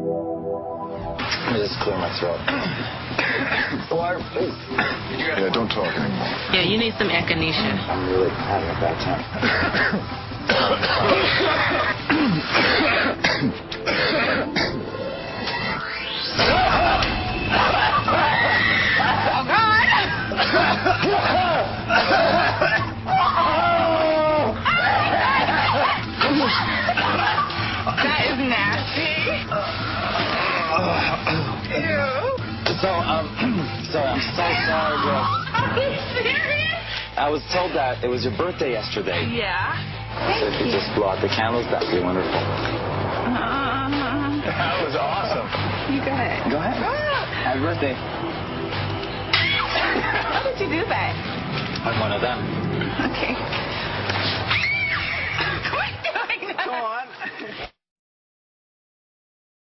Let me just clear my throat. Water, please. Yeah, don't talk anymore. Yeah, you need some echinacea. I'm really having a bad time. That is nasty. So I'm so sorry, bro. Are you serious? I was told that it was your birthday yesterday. Yeah. So if you just blow out the candles, that'd be wonderful. That was awesome. You go ahead. Go ahead. Happy birthday. How did you do that? I'm one of them. Okay. Quit doing that. Go on.